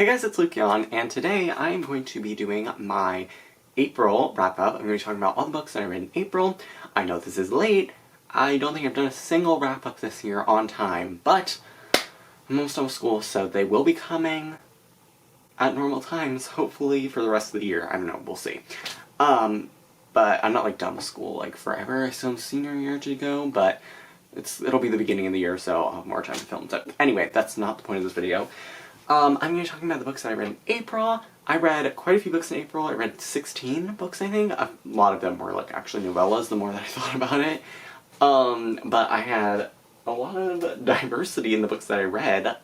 Hey guys, it's Lucian, and today I'm going to be doing my April wrap-up. I'm going to be talking about all the books that I read in April. I know this is late. I don't think I've done a single wrap-up this year on time, but I'm almost done with school, so they will be coming at normal times, hopefully for the rest of the year. I don't know, we'll see. But I'm not like done with school like forever. I still have senior year to go, but it'll be the beginning of the year, so I'll have more time to film. So anyway, that's not the point of this video. I'm going to be talking about the books that I read in April. I read quite a few books in April. I read 16 books, I think. A lot of them were like actually novellas, the more that I thought about it. But I had a lot of diversity in the books that I read,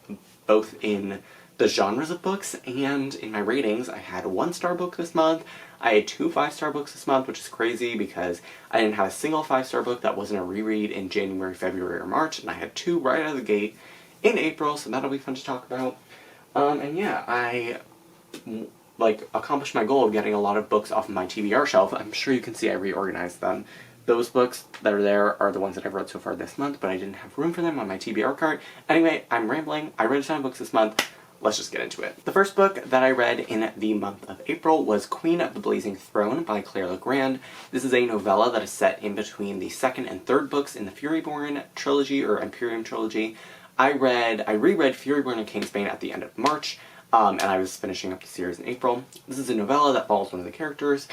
both in the genres of books and in my ratings. I had a 1-star book this month. I had 2 5-star books this month, which is crazy because I didn't have a single 5-star book that wasn't a reread in January, February, or March, and I had 2 right out of the gate in April, so that'll be fun to talk about. And yeah, I accomplished my goal of getting a lot of books off of my TBR shelf. I'm sure you can see I reorganized them. Those books that are there are the ones that I've read so far this month, but I didn't have room for them on my TBR cart. Anyway, I'm rambling. I read a ton of books this month. Let's just get into it. The first book that I read in the month of April was Queen of the Blazing Throne by Claire Legrand. This is a novella that is set in between the second and third books in the Furyborn trilogy, or Imperium trilogy. I reread Furyborn and Kingsbane at the end of March, and I was finishing up the series in April. This is a novella that follows one of the characters.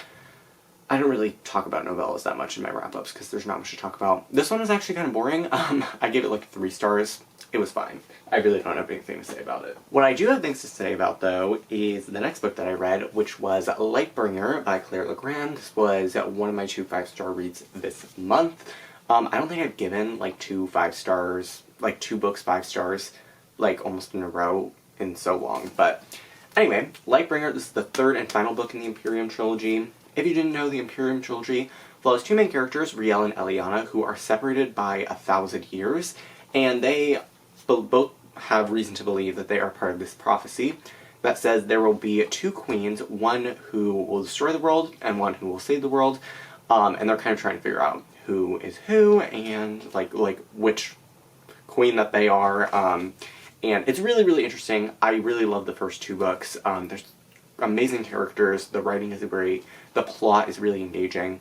I don't really talk about novellas that much in my wrap-ups because there's not much to talk about. This one is actually kind of boring. I gave it like 3 stars. It was fine. I really don't have anything to say about it. What I do have things to say about, though, is the next book that I read, which was Lightbringer by Claire Legrand. This was one of my 2 5-star reads this month. I don't think I've given like 2 5-stars, like 2 books 5 stars, like almost in a row in so long. But anyway, Lightbringer, this is the 3rd and final book in the Imperium trilogy. If you didn't know, the Imperium trilogy follows 2 main characters, Riel and Eliana, who are separated by 1,000 years, and they both have reason to believe that they are part of this prophecy that says there will be 2 queens, one who will destroy the world and one who will save the world, and they're kind of trying to figure out who is who and like which queen that they are, and it's really, really interesting. I really love the first 2 books. There's amazing characters, the writing is great, the plot is really engaging.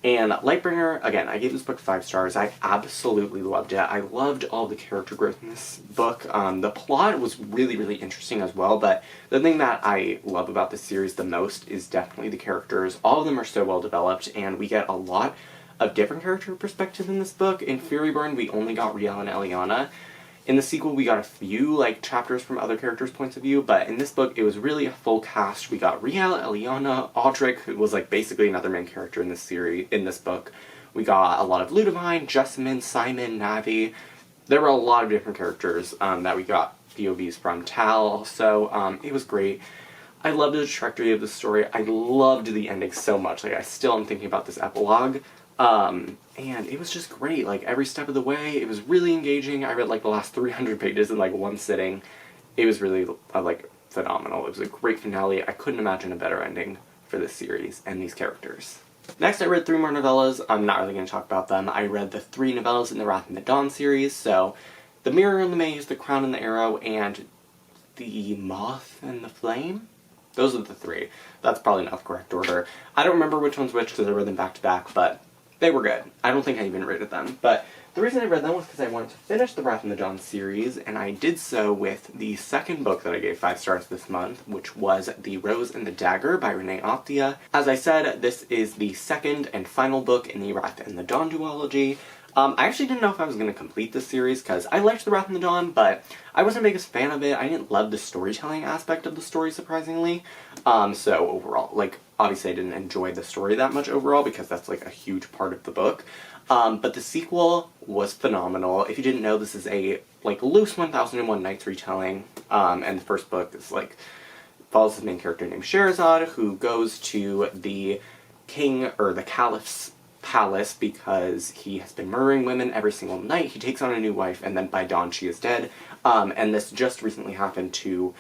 And Lightbringer, again, I gave this book 5 stars. I absolutely loved it. I loved all the character growth in this book. The plot was really, really interesting as well, but the thing that I love about this series the most is definitely the characters. All of them are so well developed, and we get a lot of different character perspectives in this book. In Furyborn, we only got Riel and Eliana. In the sequel, we got a few chapters from other characters' points of view, but in this book, it was really a full cast. We got Riel, Eliana, Audric, who was basically another main character in this series, in this book. We got a lot of Ludivine, Jessamine, Simon, Navi. There were a lot of different characters that we got POVs from. Tal also. It was great. I loved the trajectory of the story. I loved the ending so much. I still am thinking about this epilogue. And it was just great, every step of the way. It was really engaging. I read the last 300 pages in one sitting. It was really phenomenal. It was a great finale. I couldn't imagine a better ending for this series and these characters. Next, I read 3 more novellas. I'm not really going to talk about them. I read the 3 novellas in the Wrath and the Dawn series, so The Mirror and the Maze, The Crown and the Arrow, and The Moth and the Flame? Those are the 3. That's probably not the correct order. I don't remember which one's which because I read them back to back, but they were good. I don't think I even rated them. But the reason I read them was because I wanted to finish the Wrath and the Dawn series, and I did so with the second book that I gave 5 stars this month, which was The Rose and the Dagger by Renee Optia. As I said, this is the 2nd and final book in the Wrath and the Dawn duology. I actually didn't know if I was going to complete this series, because I liked The Wrath and the Dawn, but I wasn't the biggest fan of it. I didn't love the storytelling aspect of the story, surprisingly. So overall, obviously I didn't enjoy the story that much overall, because that's a huge part of the book. But the sequel was phenomenal. If you didn't know, this is a loose 1001 Nights retelling, and the first book is follows the main character named Scheherazade, who goes to the king, or the caliph's palace because he has been murdering women every single night. He takes on a new wife, and then by dawn she is dead. And this just recently happened to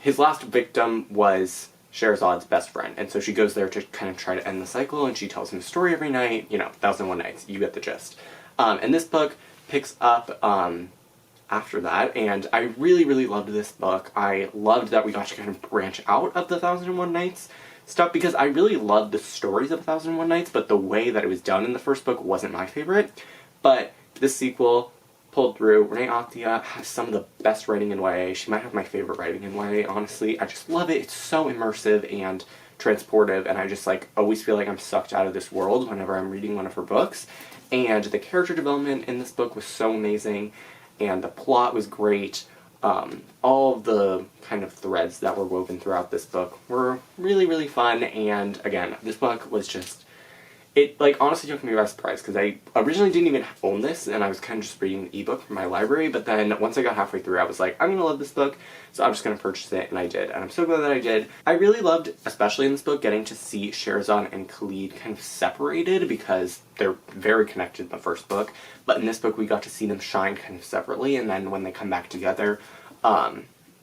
his last victim was Shahrazade's best friend, and so she goes there to kind of try to end the cycle, and she tells him a story every night, 1001 Nights, you get the gist. And this book picks up after that, and I really, really loved this book. I loved that we got to kind of branch out of the 1001 Nights stuff, because I really loved the stories of 1001 Nights, but the way that it was done in the first book wasn't my favorite. But this sequel pulled through. Renee Ahdieh has some of the best writing in YA. She might have my favorite writing in YA, honestly. I just love it. It's so immersive and transportive, and I just like always feel like I'm sucked out of this world whenever I'm reading one of her books. And the character development in this book was so amazing, and the plot was great. All of the kind of threads that were woven throughout this book were really, really fun, and again, this book was just, it like honestly took me by surprise, because I originally didn't even own this, and I was kind of just reading the ebook from my library, but then once I got halfway through I was like, I'm gonna love this book, so I'm just gonna purchase it, and I did, and I'm so glad that I did. I really loved, especially in this book, getting to see Sherazade and Khalid kind of separated, because they're very connected in the first book, but in this book we got to see them shine kind of separately, and then when they come back together,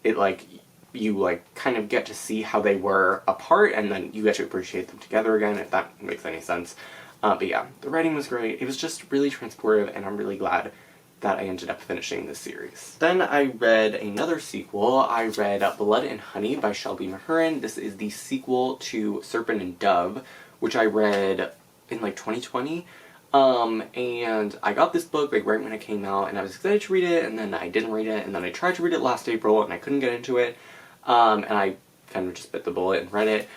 it like, you like kind of get to see how they were apart, and then you get to appreciate them together again, if that makes any sense. But yeah, the writing was great. It was just really transportive, and I'm really glad that I ended up finishing this series. Then I read another sequel. I read Blood and Honey by Shelby Mahurin. This is the sequel to Serpent and Dove, which I read in like 2020. And I got this book like right when it came out, and I was excited to read it, and then I didn't read it, and then I tried to read it last April, and I couldn't get into it. And I kind of just bit the bullet and read it.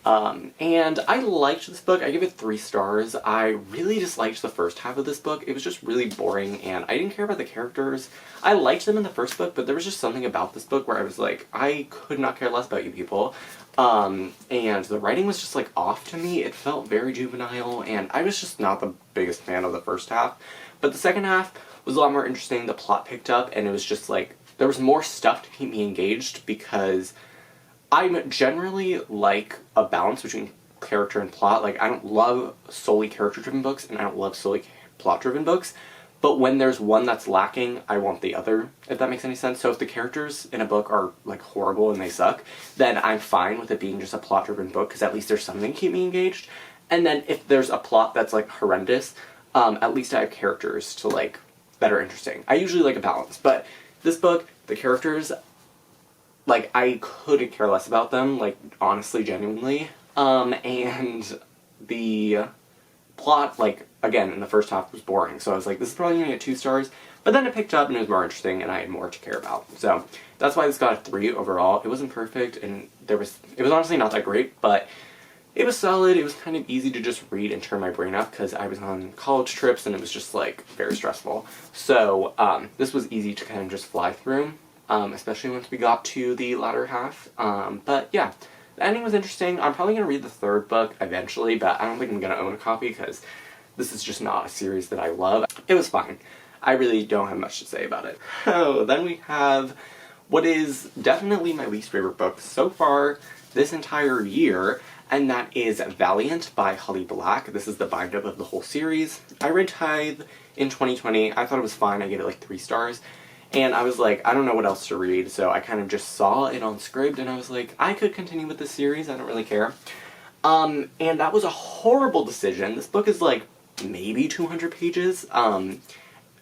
And I liked this book. I gave it 3 stars. I really disliked the first half of this book. It was just really boring, and I didn't care about the characters. I liked them in the first book, but there was just something about this book where I was like, I could not care less about you people. And the writing was just like off to me. It felt very juvenile, and I was just not the biggest fan of the first half. But the second half was a lot more interesting. The plot picked up, and it was just like, there was more stuff to keep me engaged, because I'm generally like a balance between character and plot. Like, I don't love solely character-driven books, and I don't love solely plot-driven books. But when there's one that's lacking, I want the other, if that makes any sense. So if the characters in a book are, like, horrible and they suck, then I'm fine with it being just a plot-driven book, because at least there's something to keep me engaged. And then if there's a plot that's, like, horrendous, at least I have characters to, like, that are interesting. I usually like a balance, but this book, the characters, like, I couldn't care less about them, like, honestly, genuinely. And the plot, like, again, in the first half was boring, so I was like, this is probably gonna get 2 stars, but then it picked up and it was more interesting, and I had more to care about. So that's why this got a 3 overall. It wasn't perfect, and it was honestly not that great, but it was solid. It was kind of easy to just read and turn my brain off, because I was on college trips, and it was just, like, very stressful. So, this was easy to kind of just fly through, especially once we got to the latter half. But yeah, the ending was interesting. I'm probably going to read the 3rd book eventually, but I don't think I'm going to own a copy, because this is just not a series that I love. It was fine. I really don't have much to say about it. Oh, then we have what is definitely my least favorite book so far this entire year, and that is Valiant by Holly Black. This is the bind-up of the whole series. I read Tithe in 2020. I thought it was fine. I gave it like 3 stars. And I was like, I don't know what else to read, so I kind of just saw it on Scribd, and I was like, I could continue with this series. I don't really care. And that was a horrible decision. This book is like maybe 200 pages.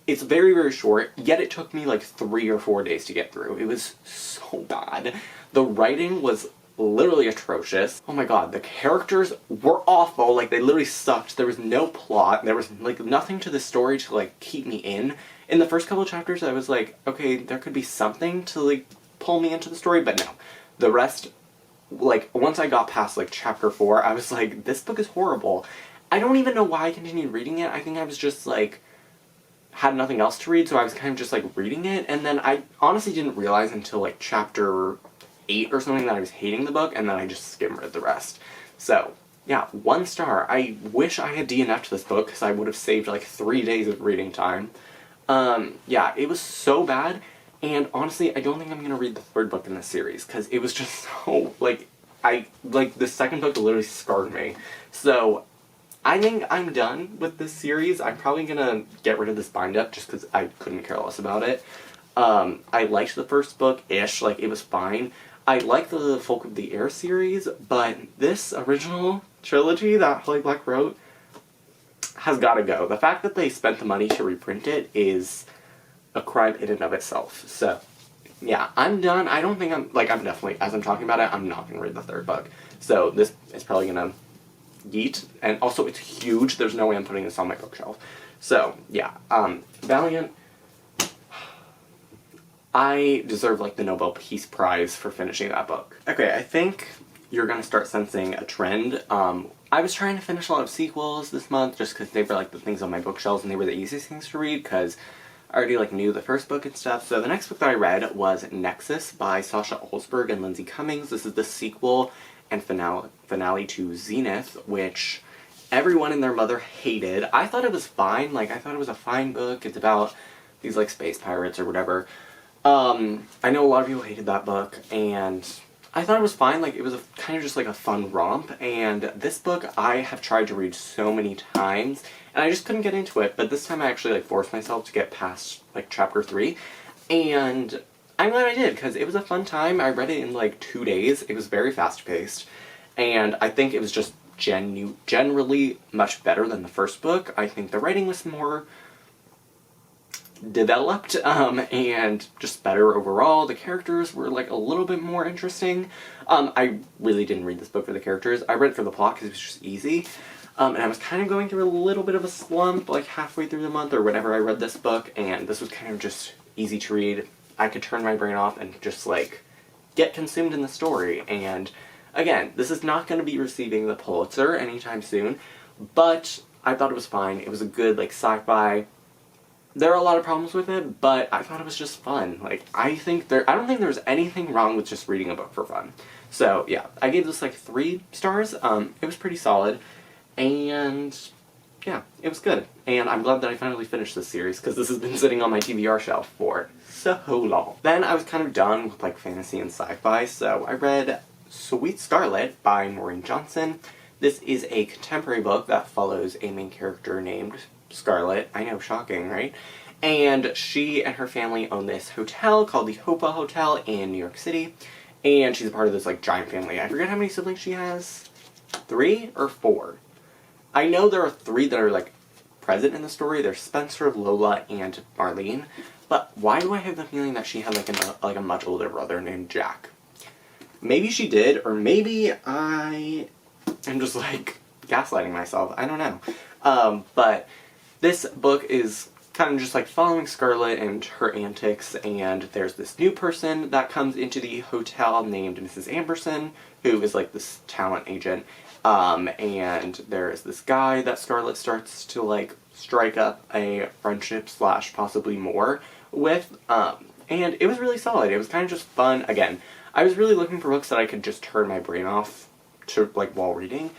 It's very, very short, yet it took me like 3 or 4 days to get through. It was so bad. The writing was literally atrocious. Oh my god, the characters were awful. Like, they literally sucked. There was no plot. There was like nothing to the story to like keep me in. In the first couple of chapters, I was like, okay, there could be something to like pull me into the story, but no. The rest, like, once I got past like chapter 4, I was like, this book is horrible. I don't even know why I continued reading it. I think I was just like, had nothing else to read, so I was kind of just like reading it, and then I honestly didn't realize until like chapter 8 or something that I was hating the book, and then I just skim read the rest. So yeah, 1 star. I wish I had DNF'd this book, because I would have saved like 3 days of reading time. Yeah, it was so bad, and honestly, I don't think I'm gonna read the 3rd book in this series, because it was just so, like, the 2nd book literally scarred me. So I think I'm done with this series. I'm probably gonna get rid of this bind-up, just because I couldn't care less about it. I liked the 1st book-ish, like, it was fine. I like the Folk of the Air series, but this original trilogy that Holly Black wrote has gotta go. The fact that they spent the money to reprint it is a crime in and of itself. So, yeah, I'm done. I don't think I'm definitely, as I'm talking about it, I'm not going to read the third book. So this is probably going to yeet. And also, it's huge. There's no way I'm putting this on my bookshelf. So, yeah, Valiant, I deserve, like, the Nobel Peace Prize for finishing that book. Okay, I think you're going to start sensing a trend. I was trying to finish a lot of sequels this month just because they were, like, the things on my bookshelves and they were the easiest things to read because I already, like, knew the first book and stuff. So the next book that I read was Nexus by Sasha Olsberg and Lindsay Cummings. This is the sequel and finale to Zenith, which everyone and their mother hated. I thought it was fine. Like, I thought it was a fine book. It's about these, like, space pirates or whatever. I know a lot of people hated that book, and I thought it was fine. Like, it was kind of just like a fun romp, and this book I have tried to read so many times, and I just couldn't get into it, but this time I actually, like, forced myself to get past, like, chapter 3, and I'm glad I did, because it was a fun time. I read it in, like, 2 days. It was very fast-paced, and I think it was just generally much better than the first book. I think the writing was more developed, and just better overall. The characters were, like, a little bit more interesting. I really didn't read this book for the characters. I read it for the plot because it was just easy. And I was kind of going through a little bit of a slump, like, halfway through the month or whenever I read this book, and this was kind of just easy to read. I could turn my brain off and just, like, get consumed in the story. And, again, this is not going to be receiving the Pulitzer anytime soon, but I thought it was fine. It was a good, like, sci-fi. There are a lot of problems with it, but I thought it was just fun. Like, I don't think there's anything wrong with just reading a book for fun. So, yeah, I gave this, like, 3 stars. It was pretty solid, and yeah, it was good. And I'm glad that I finally finished this series, because this has been sitting on my TBR shelf for so long. Then I was kind of done with, like, fantasy and sci-fi, so I read Sweet Scarlet by Maureen Johnson. This is a contemporary book that follows a main character named Scarlett. I know, shocking, right? And she and her family own this hotel called the Hopa Hotel in New York City. And she's a part of this, like, giant family. I forget how many siblings she has. 3 or 4? I know there are 3 that are, like, present in the story. There's Spencer, Lola, and Marlene. But why do I have the feeling that she had, like, a much older brother named Jack? Maybe she did, or maybe I am just, like, gaslighting myself. I don't know. But this book is kind of just, like, following Scarlett and her antics, and there's this new person that comes into the hotel named Mrs. Amberson, who is, like, this talent agent, and there's this guy that Scarlett starts to, like, strike up a friendship / possibly more with, and it was really solid. It was kind of just fun. Again, I was really looking for books that I could just turn my brain off to, like, while reading.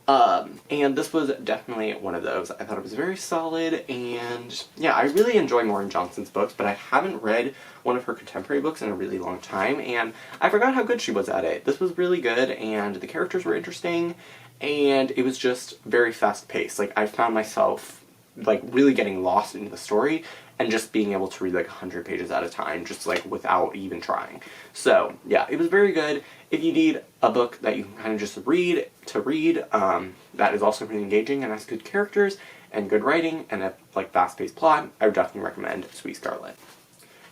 And this was definitely one of those. I thought it was very solid, and yeah, I really enjoy Maureen Johnson's books, but I haven't read one of her contemporary books in a really long time, and I forgot how good she was at it. This was really good, and the characters were interesting, and it was just very fast-paced. Like, I found myself, like, really getting lost into the story, and just being able to read, like, 100 pages at a time, just, like, without even trying. So, yeah, it was very good. If you need a book that you can kind of just read, that is also really engaging and has good characters, and good writing, and a, like, fast-paced plot, I would definitely recommend Sweet Scarlet.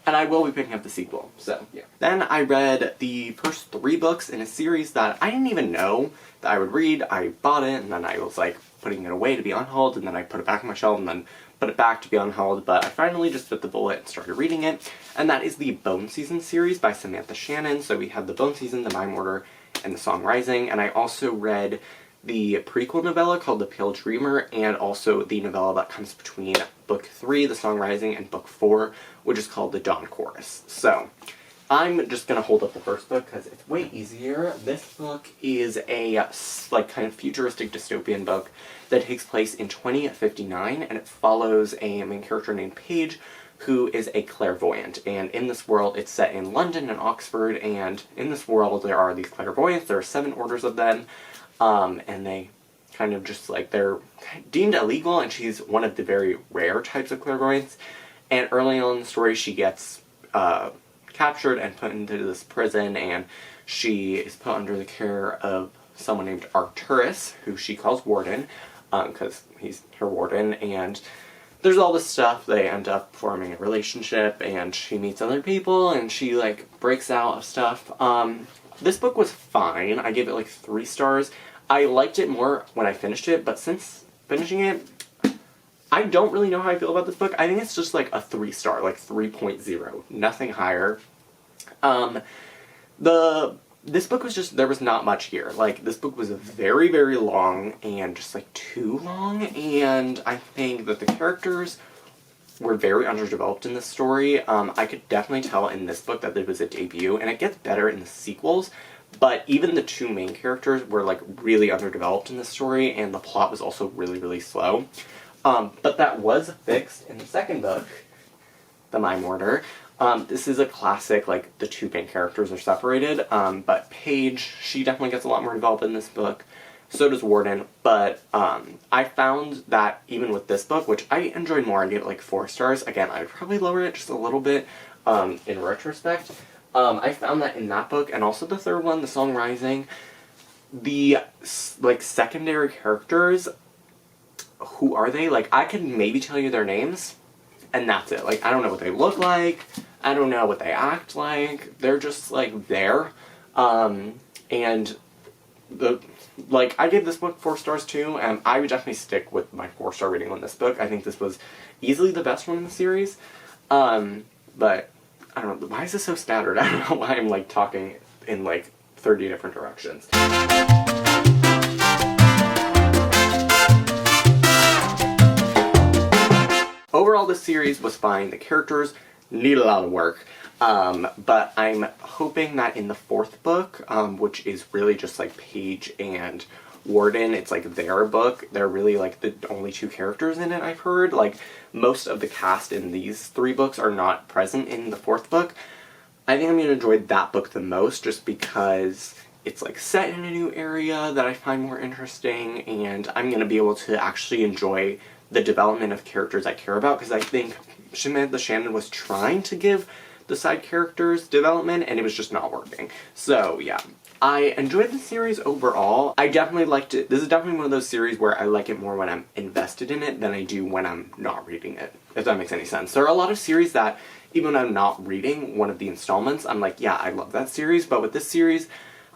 And I will be picking up the sequel, so, yeah. Then I read the first 3 books in a series that I didn't even know that I would read. I bought it, and then I was, like, putting it away to be on hold, and then I put it back on my shelf, and then put it back to be on hold, but I finally just bit the bullet and started reading it, and that is the Bone Season series by Samantha Shannon. So we have the Bone Season, the Mime Order, and the Song Rising, and I also read the prequel novella called The Pale Dreamer, and also the novella that comes between Book 3, The Song Rising, and Book 4, which is called The Dawn Chorus. So, I'm just going to hold up the first book because it's way easier. This book is a, like, kind of futuristic dystopian book that takes place in 2059, and it follows a main character named Paige, who is a clairvoyant. And in this world, it's set in London and Oxford, and in this world there are these clairvoyants. There are 7 orders of them, and they kind of just, like, they're deemed illegal, and she's one of the very rare types of clairvoyants. And early on in the story, she gets captured and put into this prison, and she is put under the care of someone named Arcturus, who she calls Warden, because he's her warden, and there's all this stuff. They end up forming a relationship, and she meets other people, and she, like, breaks out of stuff. This book was fine. I gave it, like, 3 stars. I liked it more when I finished it, but since finishing it, I don't really know how I feel about this book. I think it's just, like, a 3-star, like, 3.0. Nothing higher. This book was just, there was not much here. Like, this book was very, very long, and just, like, too long, and I think that the characters were very underdeveloped in this story. I could definitely tell in this book that it was a debut, and it gets better in the sequels, but even the 2 main characters were, like, really underdeveloped in this story, and the plot was also really, really slow. But that was fixed in the second book, the Mime Order. This is a classic, like, the 2 main characters are separated, but Paige, she definitely gets a lot more developed in this book. So does Warden, but I found that even with this book, which I enjoyed more, I gave it, like, 4 stars. Again, I would probably lower it just a little bit in retrospect. I found that in that book, and also the third one, The Song Rising, the, like, secondary characters, who are they? Like, I could maybe tell you their names, and that's it. Like, I don't know what they look like, I don't know what they act like, they're just, like, there. And I gave this book 4 stars too, and I would definitely stick with my 4-star rating on this book. I think this was easily the best one in the series. But, I don't know, why is this so scattered? I don't know why I'm, like, talking in, like, 30 different directions. Overall, this series was fine. The characters need a lot of work. But I'm hoping that in the 4th book, which is really just, like, Paige and Warden, it's, like, their book. They're really, like, the only 2 characters in it, I've heard. Like, most of the cast in these 3 books are not present in the 4th book. I think I'm going to enjoy that book the most, just because it's, like, set in a new area that I find more interesting, and I'm going to be able to actually enjoy the development of characters I care about, because I think Samantha Shannon was trying to give the side characters development, and it was just not working. So, yeah. I enjoyed the series overall. I definitely liked it. This is definitely one of those series where I like it more when I'm invested in it than I do when I'm not reading it, if that makes any sense. There are a lot of series that, even when I'm not reading one of the installments, I'm like, yeah, I love that series, but with this series,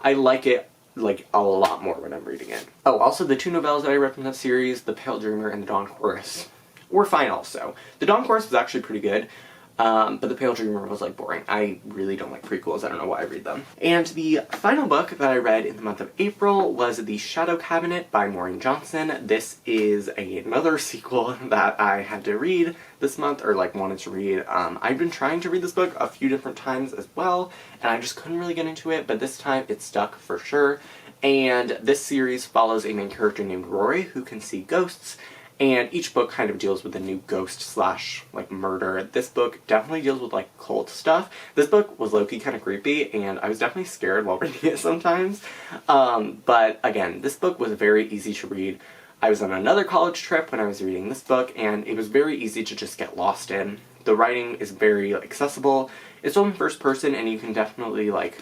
I like it, like, a lot more when I'm reading it. Oh, also, the 2 novellas that I read from that series, The Pale Dreamer and The Dawn Chorus, were fine also. The Dawn Chorus was actually pretty good, but The Pale Dreamer was, like, boring. I really don't like prequels, I don't know why I read them. And the final book that I read in the month of April was The Shadow Cabinet by Maureen Johnson. This is another sequel that I had to read this month, or, like, wanted to read. I've been trying to read this book a few different times as well, and I just couldn't really get into it, but this time it stuck for sure. And this series follows a main character named Rory who can see ghosts, and each book kind of deals with a new ghost slash, like, murder. This book definitely deals with, like, cult stuff. This book was low-key kind of creepy, and I was definitely scared while reading it sometimes. But again, this book was very easy to read. I was on another college trip when I was reading this book, and it was very easy to just get lost in. The writing is very accessible. It's all in first person, and you can definitely, like,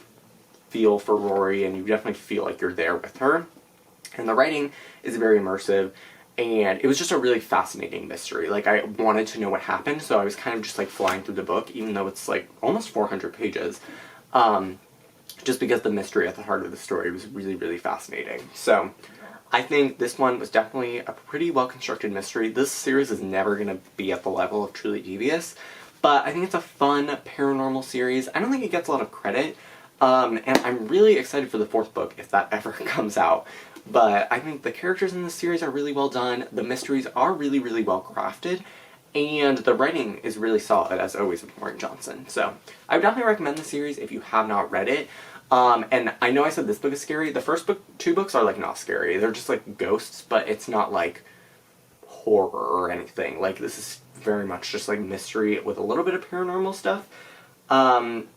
feel for Rory, and you definitely feel like you're there with her. And the writing is very immersive, and it was just a really fascinating mystery. Like, I wanted to know what happened, so I was kind of just, like, flying through the book, even though it's, like, almost 400 pages. Just because the mystery at the heart of the story was really, really fascinating. So, I think this one was definitely a pretty well-constructed mystery. This series is never going to be at the level of Truly Devious, but I think it's a fun paranormal series. I don't think it gets a lot of credit, and I'm really excited for the 4th book, if that ever comes out. But I think the characters in this series are really well done, the mysteries are really, really well crafted, and the writing is really solid, as always, with Maureen Johnson. So, I would definitely recommend the series if you have not read it. And I know I said this book is scary. The first book, 2 books are, like, not scary. They're just, like, ghosts, but it's not, like, horror or anything. Like, this is very much just, like, mystery with a little bit of paranormal stuff.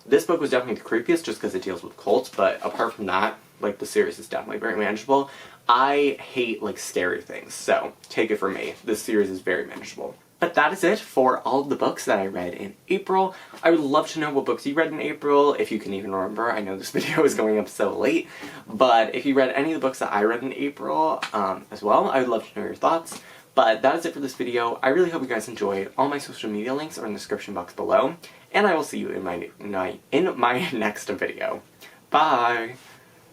This book was definitely the creepiest just because it deals with cults, but apart from that, like, the series is definitely very manageable. I hate, like, scary things, so take it from me. This series is very manageable. But that is it for all of the books that I read in April. I would love to know what books you read in April, if you can even remember. I know this video is going up so late, but if you read any of the books that I read in April as well, I would love to know your thoughts. But that is it for this video. I really hope you guys enjoyed. All my social media links are in the description box below, and I will see you in my next video. Bye!